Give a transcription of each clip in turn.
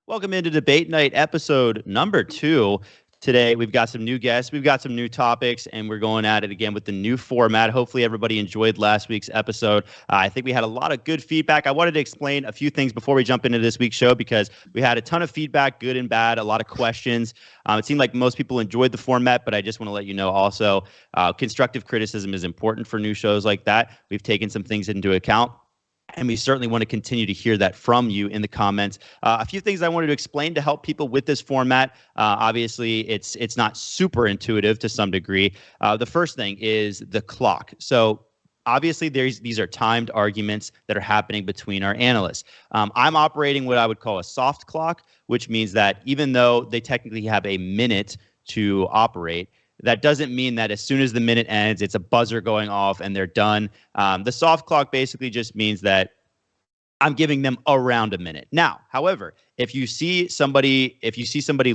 Welcome into Debate Night, episode number 2. Today, we've got some new guests, we've got some new topics, and we're going at it again with the new format. Hopefully, everybody enjoyed last week's episode. I think we had a lot of good feedback. I wanted to explain a few things before we jump into this week's show because we had a ton of feedback, good and bad, a lot of questions. It seemed like most people enjoyed the format, but I just want to let you know also, constructive criticism is important for new shows like that. We've taken some things into account. And we certainly want to continue to hear that from you in the comments. A few things I wanted to explain to help people with this format. Obviously, it's not super intuitive to some degree. The first thing is the clock. So obviously, these are timed arguments that are happening between our analysts. I'm operating what I would call a soft clock, which means that even though they technically have a minute to operate, that doesn't mean that as soon as the minute ends, it's a buzzer going off and they're done. The soft clock basically just means that I'm giving them around a minute. Now, however, if you see somebody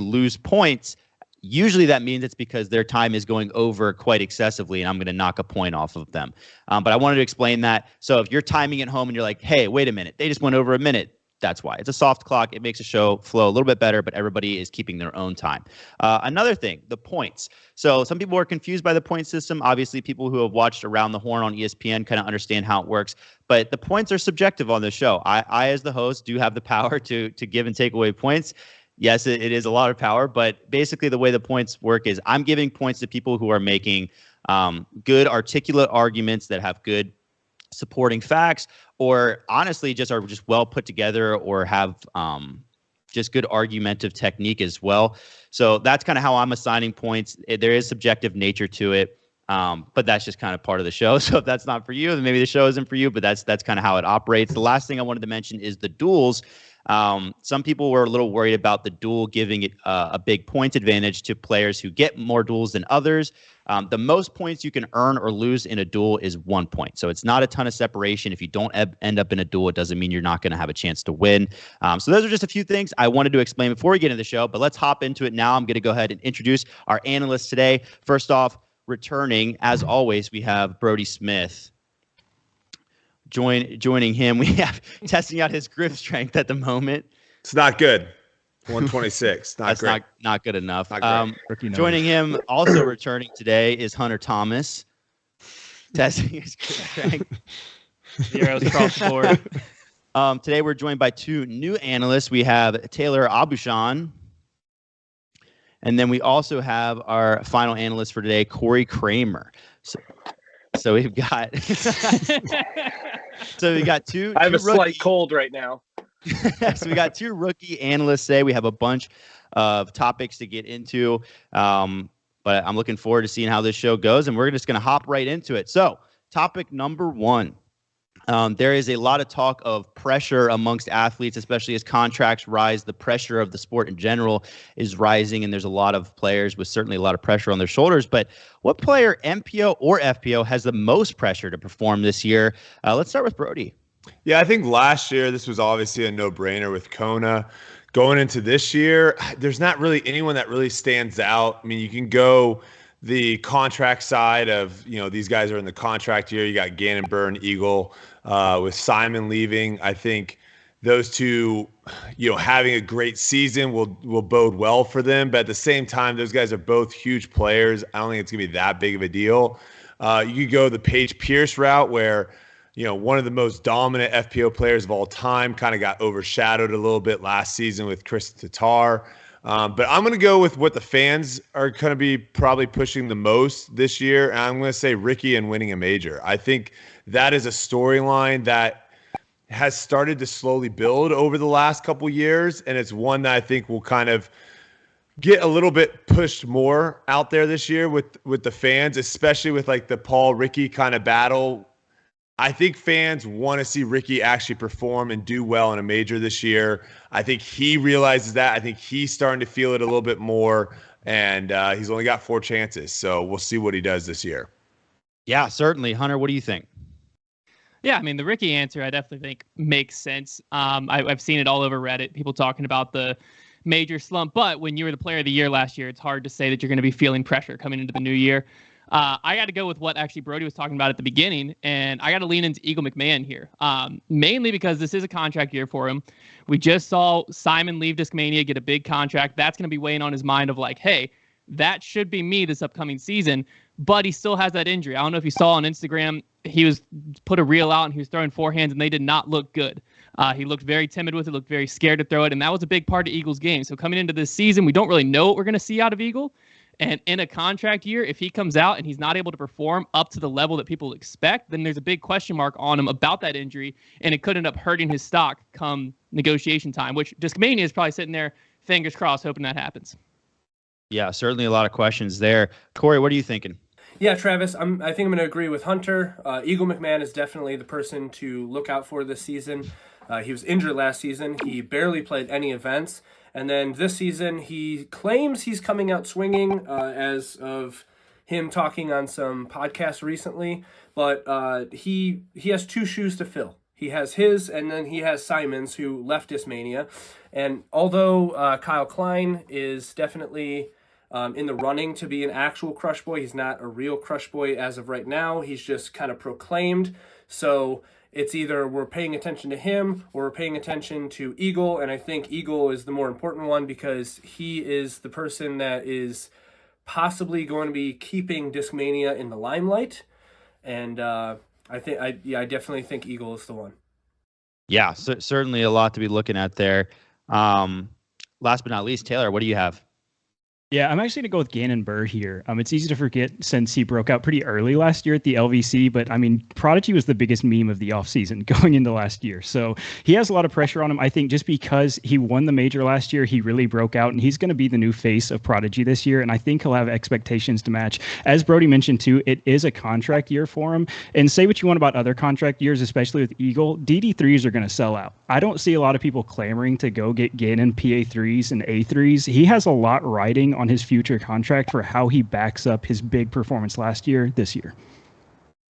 lose points, usually that means it's because their time is going over quite excessively, and I'm going to knock a point off of them. But I wanted to explain that. So if you're timing at home and you're like, hey, wait a minute, they just went over a minute. That's why. It's a soft clock. It makes a show flow a little bit better, but everybody is keeping their own time. Another thing, the points. So some people are confused by the point system. Obviously, people who have watched Around the Horn on ESPN kind of understand how it works. But the points are subjective on the show. I, as the host, do have the power to give and take away points. Yes, it is a lot of power, but basically the way the points work is I'm giving points to people who are making good, articulate arguments that have good supporting facts, or honestly just are just well put together, or have just good argumentative technique as well. So that's kind of how I'm assigning points. There is subjective nature to it, but that's just kind of part of the show. So if that's not for you, then maybe the show isn't for you, but that's kind of how it operates. The last thing I wanted to mention is the duels. Some people were a little worried about the duel giving it a big point advantage to players who get more duels than others. The most points you can earn or lose in a duel is 1 point. So it's not a ton of separation. If you don't end up in a duel, it doesn't mean you're not going to have a chance to win. So those are just a few things I wanted to explain before we get into the show, but let's hop into it now. I'm going to go ahead and introduce our analysts today. First off, returning, as always, we have Brodie Smith. Joining him, we have testing out his grip strength at the moment. It's not good. 126. That's great. Not good enough. Not joining him, also returning today, is Hunter Thomas. Testing his grip strength. Zeros across the board. Today we're joined by two new analysts. We have Taylor Abushan. And then we also have our final analyst for today, Cory Kramer. So we've got two. I have a rookie, slight cold right now. So we got two rookie analysts today. We have a bunch of topics to get into, but I'm looking forward to seeing how this show goes, and we're just going to hop right into it. So topic number 1. There is a lot of talk of pressure amongst athletes, especially as contracts rise. The pressure of the sport in general is rising, and there's a lot of players with certainly a lot of pressure on their shoulders. But what player, MPO or FPO, has the most pressure to perform this year? Let's start with Brodie. Yeah, I think last year this was obviously a no-brainer with Kona. Going into this year, there's not really anyone that really stands out. I mean, you can go the contract side of, these guys are in the contract year. You got Gannon, Byrne, Eagle. With Simon leaving, I think those two, having a great season will bode well for them. But at the same time, those guys are both huge players. I don't think it's going to be that big of a deal. You could go the Paige Pierce route where, one of the most dominant FPO players of all time kind of got overshadowed a little bit last season with Chris Tatar. But I'm going to go with what the fans are going to be probably pushing the most this year. And I'm going to say Ricky and winning a major. I think that is a storyline that has started to slowly build over the last couple years. And it's one that I think will kind of get a little bit pushed more out there this year with the fans, especially with like the Paul Ricky kind of battle. I think fans want to see Ricky actually perform and do well in a major this year. I think he realizes that. I think he's starting to feel it a little bit more, and he's only got 4 chances. So we'll see what he does this year. Yeah, certainly. Hunter, what do you think? Yeah, I mean, the Ricky answer I definitely think makes sense. I've seen it all over Reddit, people talking about the major slump. But when you were the player of the year last year, it's hard to say that you're going to be feeling pressure coming into the new year. I got to go with what actually Brodie was talking about at the beginning, and I got to lean into Eagle McMahon here, mainly because this is a contract year for him. We just saw Simon leave Discmania, get a big contract. That's going to be weighing on his mind of like, hey, that should be me this upcoming season, but he still has that injury. I don't know if you saw on Instagram, he was put a reel out and he was throwing forehands and they did not look good. He looked very timid with it, looked very scared to throw it, and that was a big part of Eagles' game. So coming into this season, we don't really know what we're going to see out of Eagle. And in a contract year, if he comes out and he's not able to perform up to the level that people expect, then there's a big question mark on him about that injury, and it could end up hurting his stock come negotiation time, which Discmania is probably sitting there, fingers crossed, hoping that happens. Yeah, certainly a lot of questions there. Cory, what are you thinking? Yeah, Travis, I think I'm going to agree with Hunter. Eagle McMahon is definitely the person to look out for this season. He was injured last season. He barely played any events. And then this season, he claims he's coming out swinging as of him talking on some podcasts recently. But he has two shoes to fill. He has his, and then he has Simon's, who left Discmania. And although Kyle Klein is definitely in the running to be an actual Crush Boy, he's not a real Crush Boy as of right now. He's just kind of proclaimed. So it's either we're paying attention to him or we're paying attention to Eagle, and I think Eagle is the more important one because he is the person that is possibly going to be keeping Discmania in the limelight, and I definitely think Eagle is the one. Yeah, certainly a lot to be looking at there. Last but not least, Taylor, what do you have? Yeah, I'm actually going to go with Gannon Burr here. It's easy to forget since he broke out pretty early last year at the LVC, but I mean, Prodigy was the biggest meme of the offseason going into last year. So he has a lot of pressure on him. I think just because he won the major last year, he really broke out, and he's going to be the new face of Prodigy this year. And I think he'll have expectations to match. As Brodie mentioned too, it is a contract year for him. And say what you want about other contract years, especially with Eagle, DD3s are going to sell out. I don't see a lot of people clamoring to go get Gannon PA3s and A3s. He has a lot riding on his future contract for how he backs up his big performance last year, this year.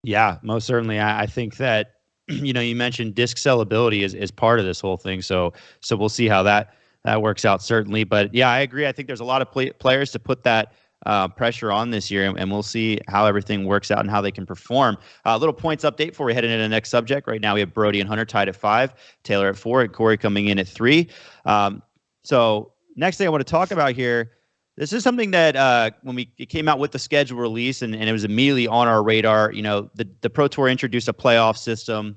Yeah, most certainly. I think that, you mentioned disc sellability is part of this whole thing. So we'll see how that works out, certainly. But yeah, I agree. I think there's a lot of players to put that pressure on this year, and we'll see how everything works out and how they can perform. A little points update before we head into the next subject. Right now we have Brodie and Hunter tied at 5, Taylor at 4, and Cory coming in at 3. So next thing I want to talk about here, this is something that when it came out with the schedule release and it was immediately on our radar. The Pro Tour introduced a playoff system,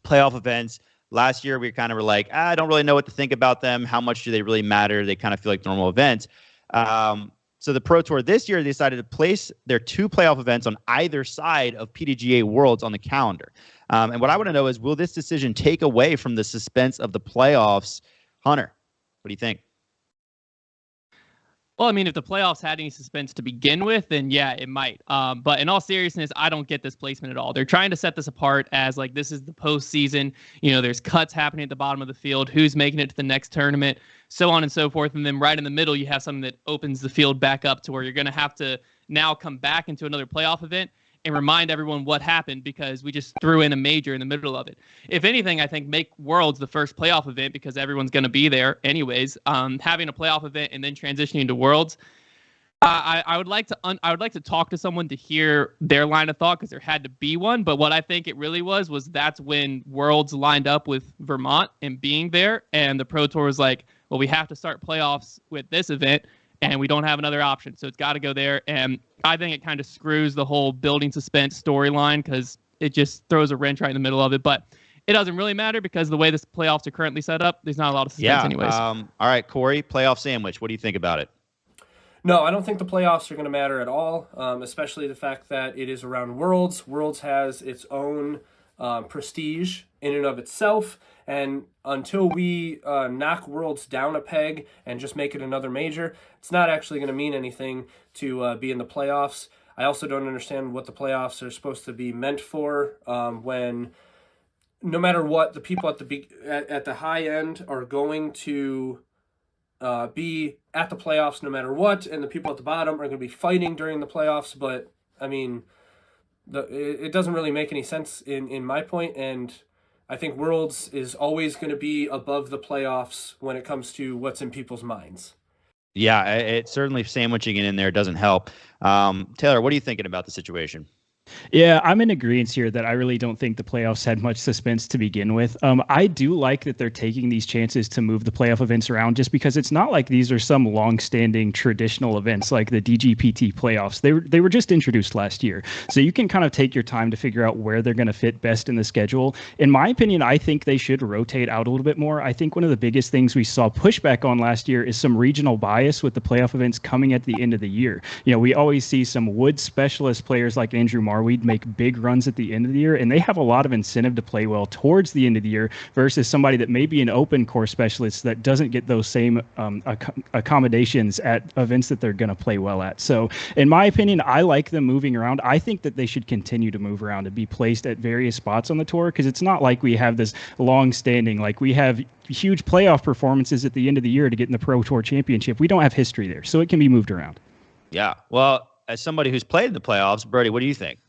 playoff events. Last year, we kind of were like, I don't really know what to think about them. How much do they really matter? They kind of feel like normal events. So the Pro Tour this year, they decided to place their 2 playoff events on either side of PDGA Worlds on the calendar. And what I want to know is, will this decision take away from the suspense of the playoffs? Hunter, what do you think? Well, I mean, if the playoffs had any suspense to begin with, then yeah, it might. But in all seriousness, I don't get this placement at all. They're trying to set this apart as like this is the postseason. There's cuts happening at the bottom of the field. Who's making it to the next tournament, so on and so forth. And then right in the middle, you have something that opens the field back up to where you're going to have to now come back into another playoff event and remind everyone what happened because we just threw in a major in the middle of it. If anything, I think make Worlds the first playoff event because everyone's going to be there anyways. Having a playoff event and then transitioning to Worlds, I would like to talk to someone to hear their line of thought because there had to be one. But what I think it really was that's when Worlds lined up with Vermont and being there, and the Pro Tour was like, well, we have to start playoffs with this event. And we don't have another option, so it's got to go there. And I think it kind of screws the whole building suspense storyline because it just throws a wrench right in the middle of it. But it doesn't really matter because the way the playoffs are currently set up, there's not a lot of suspense anyways. All right, Cory, playoff sandwich. What do you think about it? No, I don't think the playoffs are going to matter at all, especially the fact that it is around Worlds. Worlds has its own prestige in and of itself. And until we knock Worlds down a peg and just make it another major, it's not actually going to mean anything to be in the playoffs. I also don't understand what the playoffs are supposed to be meant for when no matter what, the people at the high end are going to be at the playoffs no matter what, and the people at the bottom are going to be fighting during the playoffs. But, I mean, it doesn't really make any sense in my point, and I think Worlds is always going to be above the playoffs when it comes to what's in people's minds. Yeah, it certainly sandwiching it in there doesn't help. Taylor, what are you thinking about the situation? Yeah, I'm in agreement here that I really don't think the playoffs had much suspense to begin with. I do like that they're taking these chances to move the playoff events around, just because it's not like these are some long-standing traditional events like the DGPT playoffs. They were just introduced last year, so you can kind of take your time to figure out where they're going to fit best in the schedule. In my opinion, I think they should rotate out a little bit more. I think one of the biggest things we saw pushback on last year is some regional bias with the playoff events coming at the end of the year. We always see some wood specialist players like Andrew Marweed make big runs at the end of the year, and they have a lot of incentive to play well towards the end of the year versus somebody that may be an open course specialist that doesn't get those same accommodations at events that they're going to play well at. So in my opinion, I like them moving around. I think that they should continue to move around and be placed at various spots on the tour, because it's not like we have this long standing, like we have huge playoff performances at the end of the year to get in the Pro Tour Championship. We don't have history there, so it can be moved around. Yeah. Well, as somebody who's played in the playoffs, Brodie, what do you think?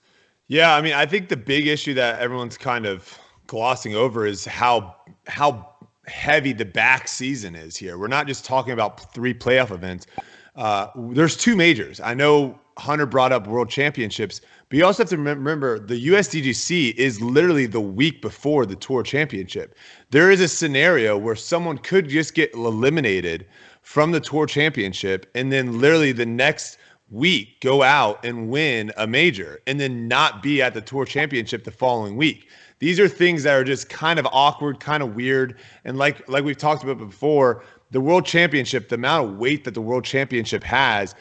Yeah, I mean, I think the big issue that everyone's kind of glossing over is how heavy the back season is here. We're not just talking about 3 playoff events. There's 2 majors. I know Hunter brought up World Championships, but you also have to remember the USDGC is literally the week before the Tour Championship. There is a scenario where someone could just get eliminated from the Tour Championship and then literally the next week go out and win a major and then not be at the Tour Championship the following week. These are things that are just kind of awkward, kind of weird. And like we've talked about before, the World Championship, the amount of weight that the World Championship has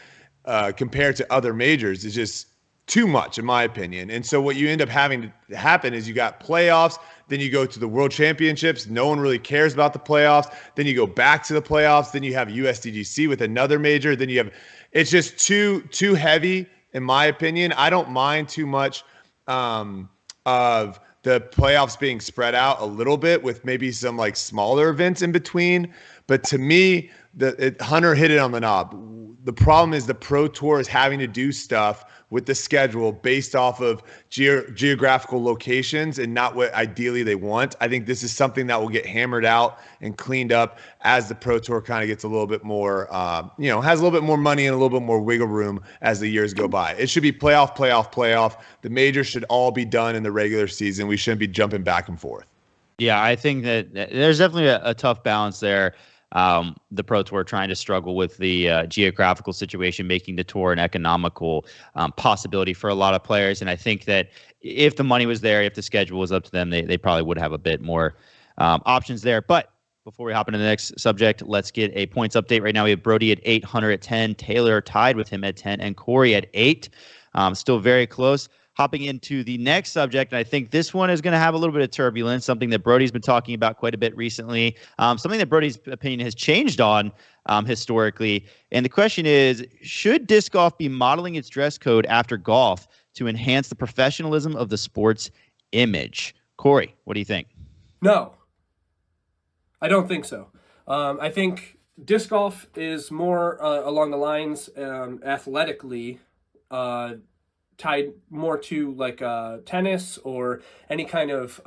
compared to other majors is just too much, in my opinion. And so what you end up having to happen is you got playoffs, then you go to the World Championships. No one really cares about the playoffs. Then you go back to the playoffs. Then you have USDGC with another major. Then you have, it's just too heavy, in my opinion. I don't mind too much of the playoffs being spread out a little bit with maybe some like smaller events in between. But to me, Hunter hit it on the knob. The problem is the Pro Tour is having to do stuff with the schedule based off of geographical locations and not what ideally they want. I think this is something that will get hammered out and cleaned up as the Pro Tour kind of gets a little bit more, has a little bit more money and a little bit more wiggle room as the years go by. It should be playoff. The majors should all be done in the regular season. We shouldn't be jumping back and forth. Yeah, I think that there's definitely a tough balance there. The Pro Tour trying to struggle with the geographical situation, making the tour an economical possibility for a lot of players. And I think that if the money was there, if the schedule was up to them, they probably would have a bit more options there. But before we hop into the next subject, let's get a points update. Right now we have Brodie at 8, Hunter at 10, Taylor tied with him at 10, and Cory at 8. Still very close. Hopping into the next subject, and I think this one is going to have a little bit of turbulence, something that Brodie's been talking about quite a bit recently, something that Brodie's opinion has changed on historically. And the question is, should disc golf be modeling its dress code after golf to enhance the professionalism of the sport's image? Cory, what do you think? No, I don't think so. I think disc golf is more along the lines athletically tied more to like tennis or any kind of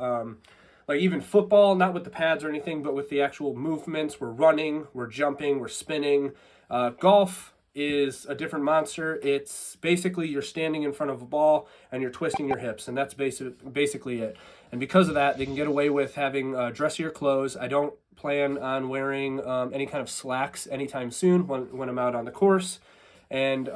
like even football, not with the pads or anything, but with the actual movements. We're running, we're jumping, we're spinning. Golf is a different monster. It's basically you're standing in front of a ball and you're twisting your hips, and that's basically it. And because of that, they can get away with having dressier clothes. I don't plan on wearing any kind of slacks anytime soon when I'm out on the course. And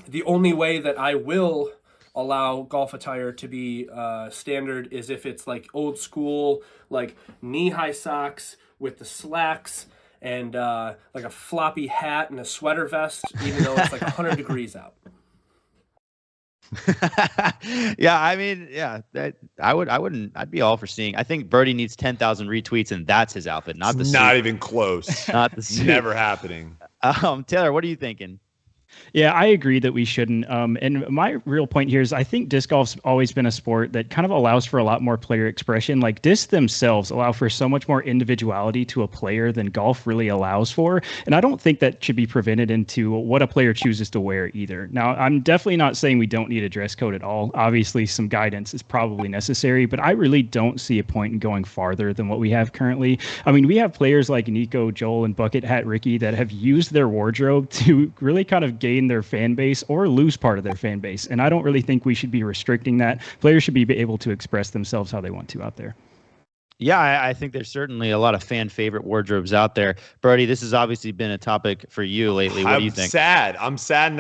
the only way that I will allow golf attire to be standard is if it's like old school, like knee-high socks with the slacks and like a floppy hat and a sweater vest, even though it's like 100 degrees out. Yeah, I mean, yeah, I'd be all for seeing. I think Brodie needs 10,000 retweets, and that's his outfit, not the suit. Not even close. Not the suit. Never happening. Taylor, what are you thinking? Yeah, I agree that we shouldn't. And my real point here is I think disc golf's always been a sport that kind of allows for a lot more player expression. Like discs themselves allow for so much more individuality to a player than golf really allows for. And I don't think that should be prevented into what a player chooses to wear either. Now, I'm definitely not saying we don't need a dress code at all. Obviously, some guidance is probably necessary, but I really don't see a point in going farther than what we have currently. I mean, we have players like Nico, Joel, and Bucket Hat Ricky that have used their wardrobe to really kind of gain their fan base or lose part of their fan base. And I don't really think we should be restricting that. Players should be able to express themselves how they want to out there. Yeah, I think there's certainly a lot of fan favorite wardrobes out there. Brodie, this has obviously been a topic for you lately. What do you think? I'm sad.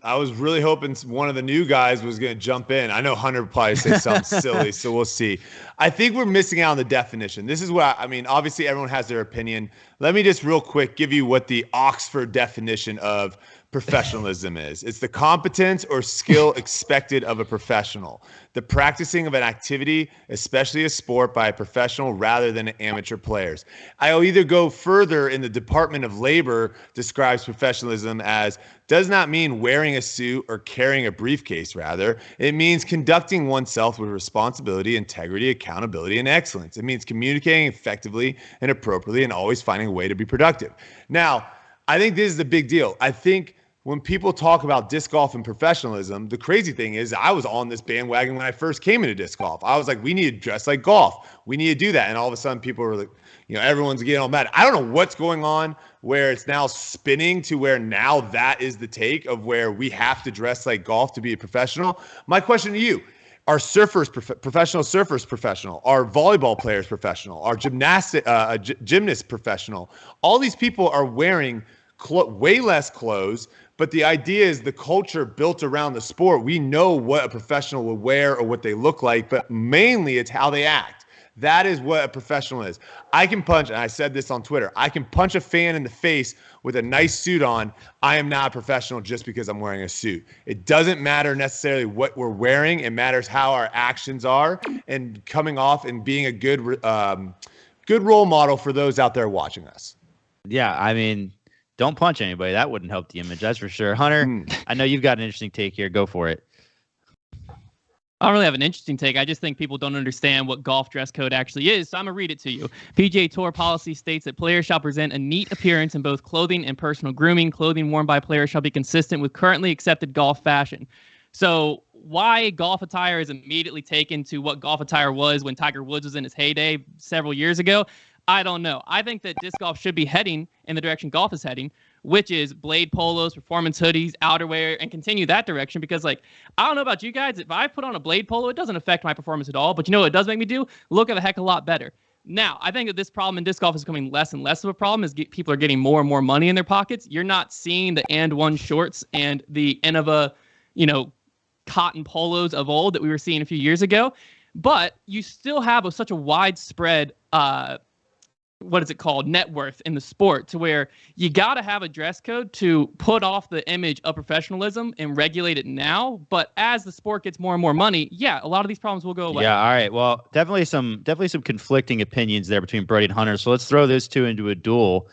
I was really hoping one of the new guys was going to jump in. I know Hunter would probably say something silly, so we'll see. I think we're missing out on the definition. This is what I mean. Obviously, everyone has their opinion. Let me just real quick give you what the Oxford definition of professionalism is. It's the competence or skill expected of a professional, the practicing of an activity, especially a sport, by a professional rather than amateur players. I'll either go further in the Department of Labor describes professionalism as does not mean wearing a suit or carrying a briefcase. Rather, it means conducting oneself with responsibility, integrity, accountability, and excellence. It means communicating effectively and appropriately and always finding a way to be productive. Now, I think this is the big deal. I think when people talk about disc golf and professionalism, the crazy thing is I was on this bandwagon when I first came into disc golf. I was like, we need to dress like golf. We need to do that. And all of a sudden people were like, everyone's getting all mad. I don't know what's going on where it's now spinning to where now that is the take of where we have to dress like golf to be a professional. My question to you, are surfers, professional surfers professional? Are volleyball players professional? Are gymnasts professional? All these people are wearing way less clothes, but the idea is the culture built around the sport. We know what a professional would wear or what they look like, but mainly it's how they act. That is what a professional is. I can punch, and I said this on Twitter, I can punch a fan in the face with a nice suit on. I am not a professional just because I'm wearing a suit. It doesn't matter necessarily what we're wearing. It matters how our actions are and coming off and being a good role model for those out there watching us. Yeah, I mean, don't punch anybody. That wouldn't help the image, that's for sure. Hunter, I know you've got an interesting take here. Go for it. I don't really have an interesting take. I just think people don't understand what golf dress code actually is. So I'm going to read it to you. PGA Tour policy states that players shall present a neat appearance in both clothing and personal grooming. Clothing worn by players shall be consistent with currently accepted golf fashion. So why golf attire is immediately taken to what golf attire was when Tiger Woods was in his heyday several years ago, I don't know. I think that disc golf should be heading in the direction golf is heading, which is blade polos, performance hoodies, outerwear, and continue that direction. Because, I don't know about you guys. If I put on a blade polo, it doesn't affect my performance at all. But you know what it does make me do? Look a heck of a lot better. Now, I think that this problem in disc golf is becoming less and less of a problem as people are getting more and more money in their pockets. You're not seeing the and one shorts and the Innova, cotton polos of old that we were seeing a few years ago. But you still have such a widespread net worth in the sport to where you got to have a dress code to put off the image of professionalism and regulate it now. But as the sport gets more and more money, a lot of these problems will go away. Yeah, all right. Well, definitely some conflicting opinions there between Brodie and Hunter. So let's throw those two into a duel.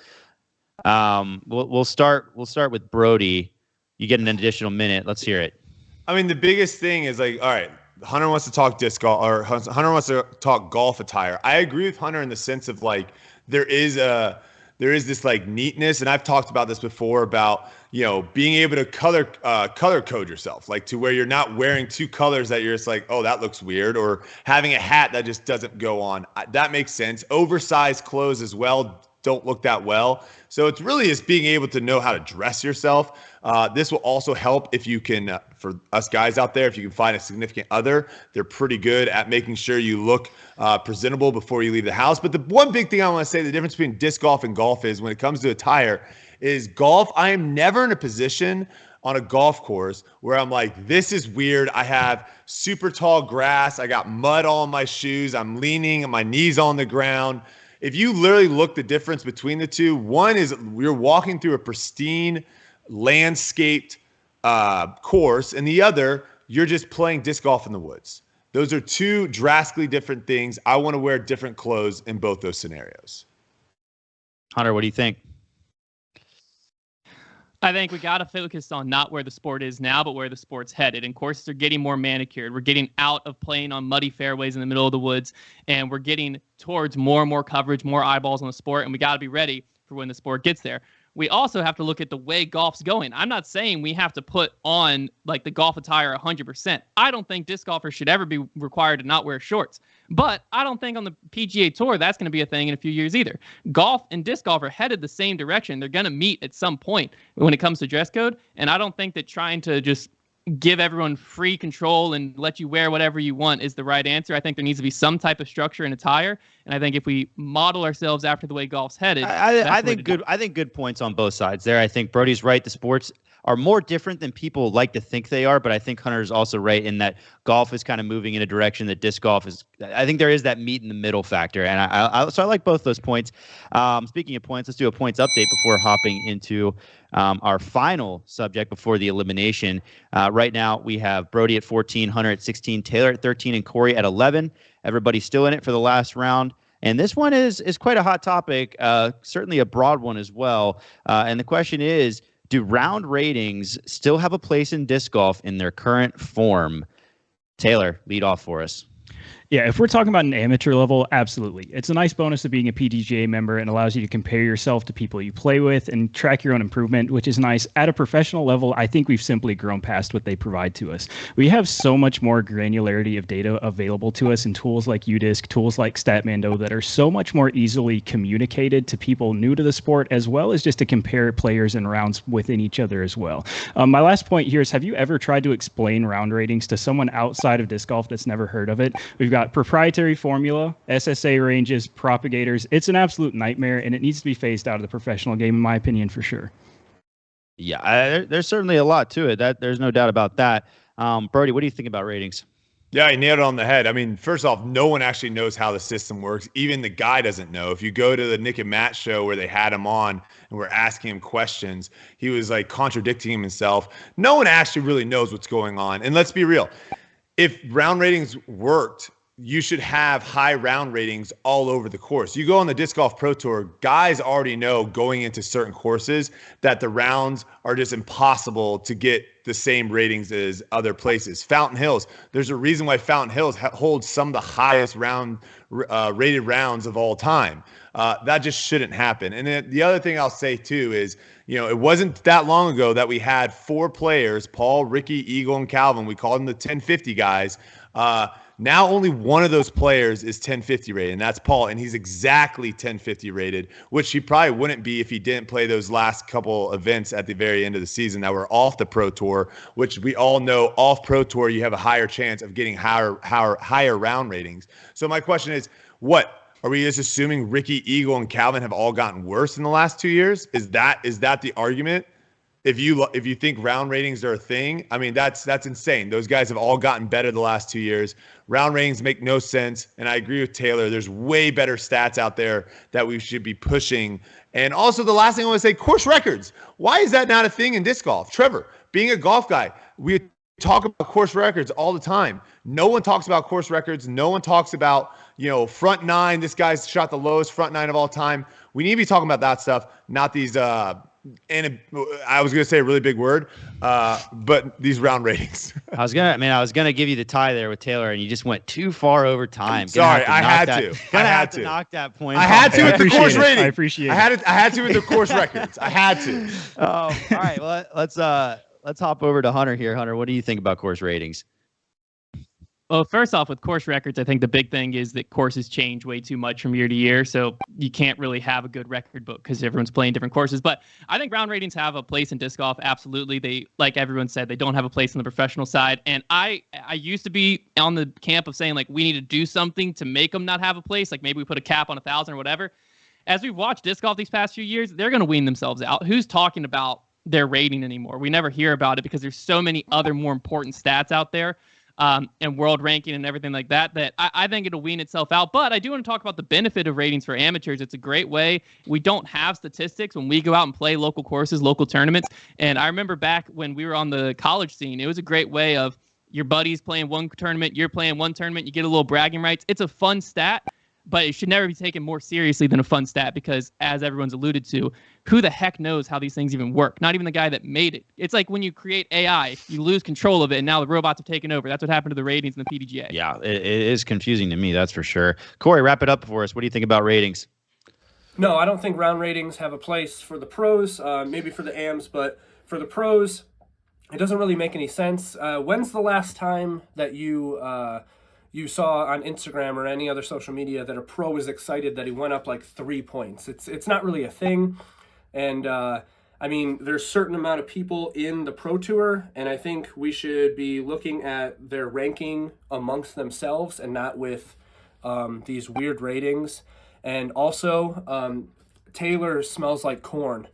We'll start with Brodie. You get an additional minute. Let's hear it. I mean, the biggest thing is all right, Hunter wants to talk disc golf, or Hunter wants to talk golf attire. I agree with Hunter in the sense of there is this neatness, and I've talked about this before about being able to color code yourself, to where you're not wearing two colors that you're just oh, that looks weird, or having a hat that just doesn't go on. That makes sense. Oversized clothes as well don't look that well. So it's really just being able to know how to dress yourself. This will also help if you can, for us guys out there, if you can find a significant other, they're pretty good at making sure you look presentable before you leave the house. But the one big thing I want to say, the difference between disc golf and golf is when it comes to attire is golf. I am never in a position on a golf course where I'm this is weird. I have super tall grass. I got mud all on my shoes. I'm leaning and my knees on the ground. If you literally look the difference between the two, one is you're walking through a pristine landscaped course, and the other, you're just playing disc golf in the woods. Those are two drastically different things. I want to wear different clothes in both those scenarios. Hunter, what do you think? I think we got to focus on not where the sport is now, but where the sport's headed. And courses are getting more manicured. We're getting out of playing on muddy fairways in the middle of the woods, and we're getting towards more and more coverage, more eyeballs on the sport, and we got to be ready for when the sport gets there. We also have to look at the way golf's going. I'm not saying we have to put on like the golf attire 100%. I don't think disc golfers should ever be required to not wear shorts. But I don't think on the PGA Tour that's going to be a thing in a few years either. Golf and disc golf are headed the same direction. They're going to meet at some point when it comes to dress code. And I don't think that trying to just give everyone free control and let you wear whatever you want is the right answer. I think there needs to be some type of structure and attire. And I think if we model ourselves after the way golf's headed, I think good points on both sides there. I think Brodie's right. The sports are more different than people like to think they are, but I think Hunter's also right in that golf is kind of moving in a direction that disc golf is. I think there is that meet in the middle factor, and so I like both those points. Speaking of points, let's do a points update before hopping into our final subject before the elimination. Right now we have Brodie at 14, Hunter at 16, Taylor at 13, and Cory at 11. Everybody's still in it for the last round. And this one is quite a hot topic, certainly a broad one as well. And the question is, do round ratings still have a place in disc golf in their current form? Taylor, lead off for us. Yeah, if we're talking about an amateur level, absolutely. It's a nice bonus of being a PDGA member and allows you to compare yourself to people you play with and track your own improvement, which is nice. At a professional level, I think we've simply grown past what they provide to us. We have so much more granularity of data available to us in tools like UDisc, tools like StatMando that are so much more easily communicated to people new to the sport, as well as just to compare players and rounds within each other as well. My last point here is, have you ever tried to explain round ratings to someone outside of disc golf that's never heard of it? We've got proprietary formula, SSA ranges, propagators. It's an absolute nightmare, and it needs to be phased out of the professional game, in my opinion, for sure. Yeah, there's certainly a lot to it. There's no doubt about that. Brodie, what do you think about ratings? Yeah, he nailed it on the head. I mean, first off, no one actually knows how the system works. Even the guy doesn't know. If you go to the Nick and Matt show where they had him on and we're asking him questions, he was like contradicting himself. No one actually really knows what's going on. And let's be real. If round ratings worked, you should have high round ratings all over the course. You go on the Disc Golf Pro Tour, guys already know going into certain courses that the rounds are just impossible to get the same ratings as other places. Fountain Hills, there's a reason why Fountain Hills holds some of the highest rated rounds of all time. That just shouldn't happen. And then the other thing I'll say too is, it wasn't that long ago that we had 4 players, Paul, Ricky, Eagle, and Calvin. We called them the 1050 guys. Now only one of those players is 1050 rated, and that's Paul, and he's exactly 1050 rated, which he probably wouldn't be if he didn't play those last couple events at the very end of the season that were off the Pro Tour, which we all know off Pro Tour you have a higher chance of getting higher round ratings. So my question is, what? Are we just assuming Ricky, Eagle, and Calvin have all gotten worse in the last 2 years? Is that the argument? If you think round ratings are a thing, I mean, that's insane. Those guys have all gotten better the last 2 years. Round ratings make no sense. And I agree with Taylor. There's way better stats out there that we should be pushing. And also the last thing I want to say, course records. Why is that not a thing in disc golf? Trevor, being a golf guy, we talk about course records all the time. No one talks about course records. No one talks about, front nine. This guy's shot the lowest front nine of all time. We need to be talking about that stuff, not these and I was going to say a really big word, but these round ratings. I was gonna give you the tie there with Taylor, and you just went too far over time. Sorry, I had to knock that point. I had to with the course rating. I appreciate it. I had to with the course records. I had to. All right. Well, let's hop over to Hunter here. Hunter, what do you think about course ratings? Well, first off, with course records, I think the big thing is that courses change way too much from year to year. So you can't really have a good record book because everyone's playing different courses. But I think round ratings have a place in disc golf. Absolutely. They, like everyone said, they don't have a place on the professional side. And I used to be on the camp of saying, like, we need to do something to make them not have a place. Like maybe we put a cap on 1,000 or whatever. As we've watched disc golf these past few years, they're going to wean themselves out. Who's talking about their rating anymore? We never hear about it because there's so many other more important stats out there. And world ranking and everything like that I think it'll wean itself out. But I do want to talk about the benefit of ratings for amateurs. It's a great way. We don't have statistics when we go out and play local courses, local tournaments. And I remember back when we were on the college scene, it was a great way of your buddies playing one tournament, you're playing one tournament, you get a little bragging rights. It's a fun stat. but it should never be taken more seriously than a fun stat because, as everyone's alluded to, who the heck knows how these things even work? Not even the guy that made it. It's like when you create AI, you lose control of it, and now the robots have taken over. That's what happened to the ratings in the PDGA. Yeah, it is confusing to me, that's for sure. Cory, wrap it up for us. What do you think about ratings? No, I don't think round ratings have a place for the pros, maybe for the AMs, but for the pros, it doesn't really make any sense. When's the last time that you saw on Instagram or any other social media that a pro was excited that he went up like 3 points? It's not really a thing. And I mean, there's a certain amount of people in the Pro Tour, and I think we should be looking at their ranking amongst themselves and not with these weird ratings. And also, Taylor smells like corn.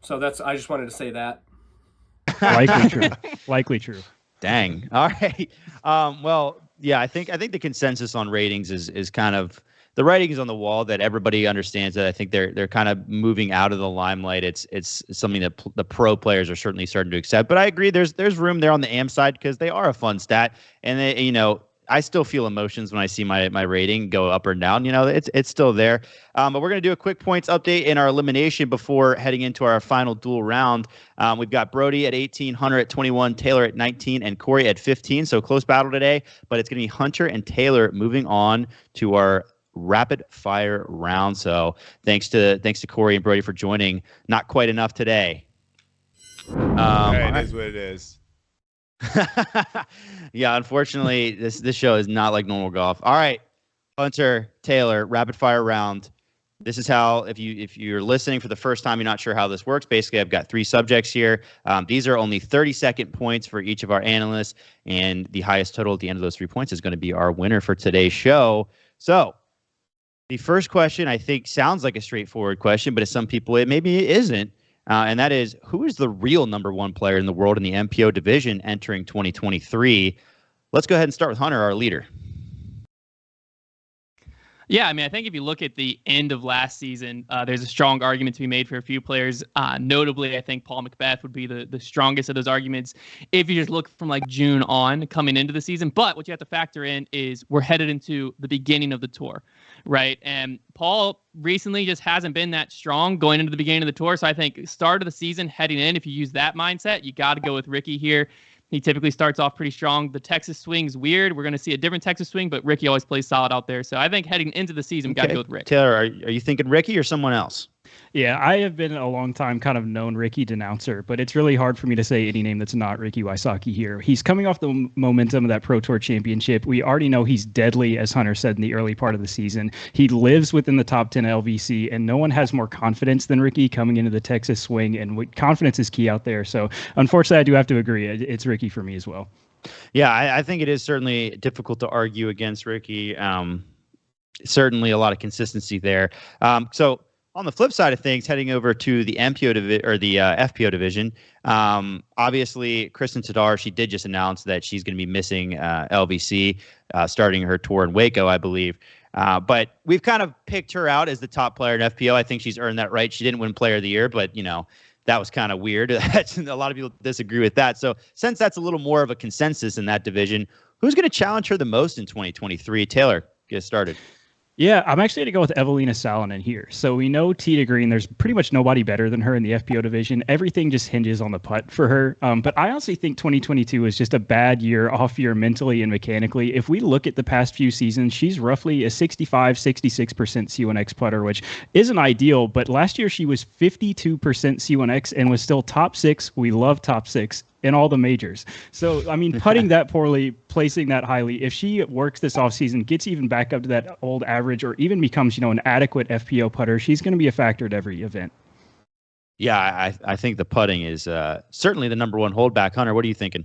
So I just wanted to say that. Likely true. Likely true. Dang. All right. Well, yeah, I think the consensus on ratings is kind of the writing is on the wall that everybody understands that. I think they're kind of moving out of the limelight. It's something that the pro players are certainly starting to accept. But I agree, there's room there on the AM side because they are a fun stat, and they, I still feel emotions when I see my rating go up or down. It's still there. But we're going to do a quick points update in our elimination before heading into our final dual round. We've got Brodie at 18, Hunter at 21, Taylor at 19, and Cory at 15. So close battle today, but it's going to be Hunter and Taylor moving on to our rapid fire round. So thanks to Cory and Brodie for joining. Not quite enough today. It is what it is. Yeah, unfortunately, this show is not like normal golf. All right, Hunter, Taylor, rapid fire round. This is how, if you're listening for the first time, you're not sure how this works. Basically, I've got 3 subjects here. These are only 30-second points for each of our analysts, and the highest total at the end of those 3 points is going to be our winner for today's show. So the first question, I think, sounds like a straightforward question, but to some people, maybe it isn't. And that is, who is the real number 1 player in the world in the MPO division entering 2023? Let's go ahead and start with Hunter, our leader. Yeah, I mean, I think if you look at the end of last season, there's a strong argument to be made for a few players. Notably, I think Paul McBeth would be the strongest of those arguments if you just look from like June on coming into the season. But what you have to factor in is we're headed into the beginning of the tour, right? And Paul recently just hasn't been that strong going into the beginning of the tour. So I think start of the season heading in, if you use that mindset, you got to go with Ricky here. He typically starts off pretty strong. The Texas swing's weird. We're going to see a different Texas swing, but Ricky always plays solid out there. So I think heading into the season, we got to go with Rick. Taylor, are you thinking Ricky or someone else? Yeah, I have been a long time kind of known Ricky denouncer, but it's really hard for me to say any name that's not Ricky Wysocki here. He's coming off the momentum of that Pro Tour championship. We already know he's deadly, as Hunter said in the early part of the season. He lives within the top 10 LVC, and no one has more confidence than Ricky coming into the Texas swing, and confidence is key out there. So unfortunately, I do have to agree. It's Ricky for me as well. Yeah, I think it is certainly difficult to argue against Ricky. Certainly a lot of consistency there. So on the flip side of things, heading over to the MPO or the FPO division, obviously Kristen Tadar, she did just announce that she's going to be missing LVC, starting her tour in Waco, I believe. But we've kind of picked her out as the top player in FPO. I think she's earned that right. She didn't win Player of the Year, but that was kind of weird. A lot of people disagree with that. So since that's a little more of a consensus in that division, who's going to challenge her the most in 2023? Taylor, get started. Yeah, I'm actually going to go with Evelina Salonen here. So we know Tita Green, there's pretty much nobody better than her in the FPO division. Everything just hinges on the putt for her. But I honestly think 2022 is just a bad year, off year mentally and mechanically. If we look at the past few seasons, she's roughly a 65, 66% C1X putter, which isn't ideal. But last year she was 52% C1X and was still top 6. We love top 6. In all the majors. So, I mean, putting that poorly, placing that highly, if she works this offseason, gets even back up to that old average, or even becomes, an adequate FPO putter, she's going to be a factor at every event. Yeah, I think the putting is certainly the number 1 holdback. Hunter, what are you thinking?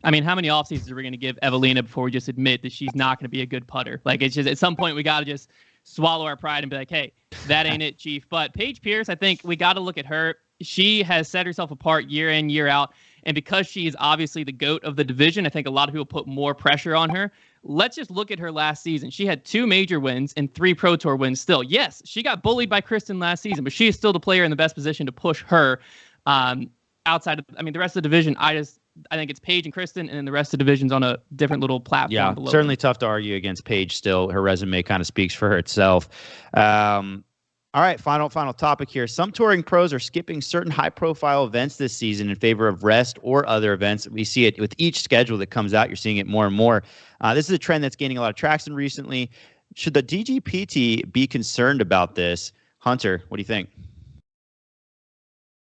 I mean, how many off seasons are we going to give Evelina before we just admit that she's not going to be a good putter? Like, it's just at some point we got to just swallow our pride and be like, hey, that ain't it, Chief. But Paige Pierce, I think we got to look at her. She has set herself apart year in, year out. And because she is obviously the GOAT of the division, I think a lot of people put more pressure on her. Let's just look at her last season. She had 2 major wins and 3 Pro Tour wins still. Yes, she got bullied by Kristen last season, but she is still the player in the best position to push her outside of, the rest of the division. I think it's Paige and Kristen, and then the rest of the division's on a different little platform. Yeah, below certainly them. tough to argue against Paige still. Her resume kind of speaks for itself. All right, final topic here. Some touring pros are skipping certain high-profile events this season in favor of rest or other events. We see it with each schedule that comes out. You're seeing it more and more. This is a trend that's gaining a lot of traction recently. Should the DGPT be concerned about this? Hunter, what do you think?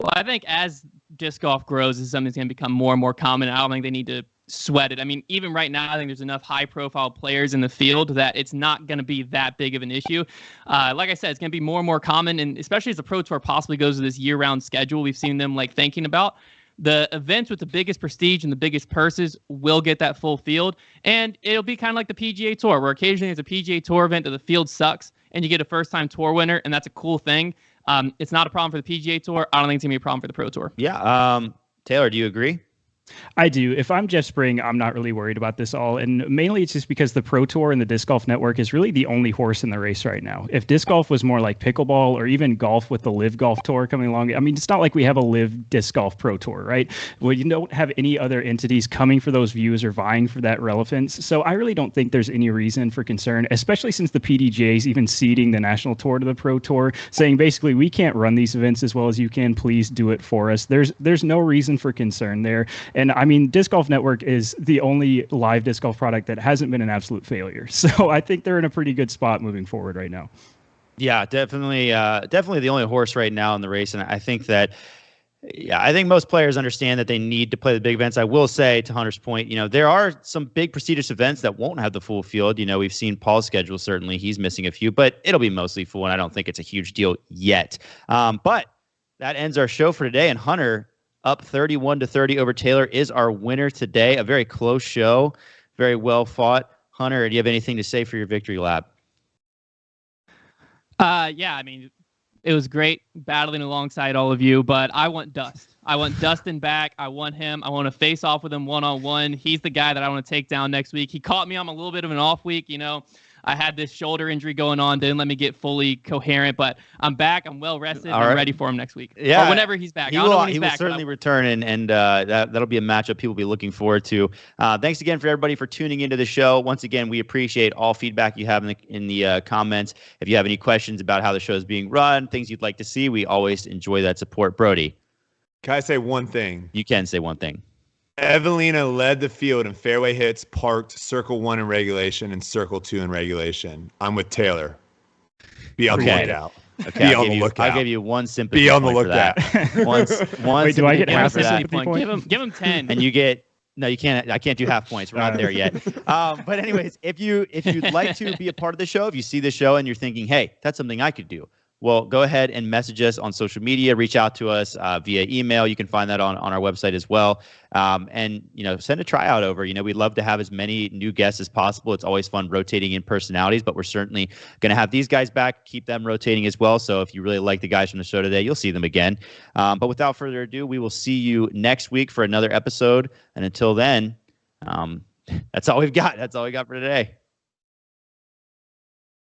Well, I think as disc golf grows, this is something that's going to become more and more common. I don't think they need to sweat it. I mean, even right now, I think there's enough high-profile players in the field that it's not going to be that big of an issue. Like I said, it's going to be more and more common, and especially as the Pro Tour possibly goes to this year-round schedule, we've seen them like thinking about the events with the biggest prestige and the biggest purses will get that full field, and it'll be kind of like the PGA Tour, where occasionally there's a PGA Tour event that the field sucks, and you get a first-time tour winner, and that's a cool thing. It's not a problem for the PGA Tour. I don't think it's going to be a problem for the Pro Tour. Yeah. Taylor, do you agree? I do. If I'm Jeff Spring, I'm not really worried about this all. And mainly it's just because the Pro Tour and the Disc Golf Network is really the only horse in the race right now. If disc golf was more like pickleball or even golf with the Live Golf Tour coming along, I mean, it's not like we have a Live Disc Golf Pro Tour, right? Well, you don't have any other entities coming for those views or vying for that relevance. So I really don't think there's any reason for concern, especially since the PDGA is even ceding the National Tour to the Pro Tour, saying basically we can't run these events as well as you can. Please do it for us. There's no reason for concern there. And I mean, Disc Golf Network is the only live disc golf product that hasn't been an absolute failure. So I think they're in a pretty good spot moving forward right now. Yeah, definitely the only horse right now in the race. And I think that, I think most players understand that they need to play the big events. I will say, to Hunter's point, there are some big prestigious events that won't have the full field. We've seen Paul's schedule. Certainly he's missing a few, but it'll be mostly full. And I don't think it's a huge deal yet. But that ends our show for today. And Hunter, up 31-30 over Taylor, is our winner today. A very close show, very well fought. Hunter, do you have anything to say for your victory lap? Yeah, I mean, it was great battling alongside all of you, but I want Dust. I want Dustin back. I want him. I want to face off with him one-on-one. He's the guy that I want to take down next week. He caught me on a little bit of an off week, I had this shoulder injury going on, didn't let me get fully coherent, but I'm back. I'm well rested. I'm ready for him next week. Yeah, or whenever he's back. He will certainly return, and that'll be a matchup people will be looking forward to. Thanks again for everybody for tuning into the show. Once again, we appreciate all feedback you have in the comments. If you have any questions about how the show is being run, things you'd like to see, we always enjoy that support. Brodie, can I say one thing? You can say one thing. Evelina led the field in fairway hits, parked, circle 1 in regulation, and circle 2 in regulation. I'm with Taylor. Be on the lookout. Okay, Be on the lookout. I'll give you one sympathy. Be on the point lookout. Wait, do I get half a sympathy point? Give him 10. And you get. No, you can't. I can't do half points. We're not there yet. But anyways, if you'd like to be a part of the show, if you see the show and you're thinking, hey, that's something I could do, well, go ahead and message us on social media. Reach out to us via email. You can find that on our website as well. And send a tryout over. We'd love to have as many new guests as possible. It's always fun rotating in personalities, but we're certainly going to have these guys back, keep them rotating as well. So if you really like the guys from the show today, you'll see them again. But without further ado, we will see you next week for another episode. And until then, that's all we've got. That's all we got for today.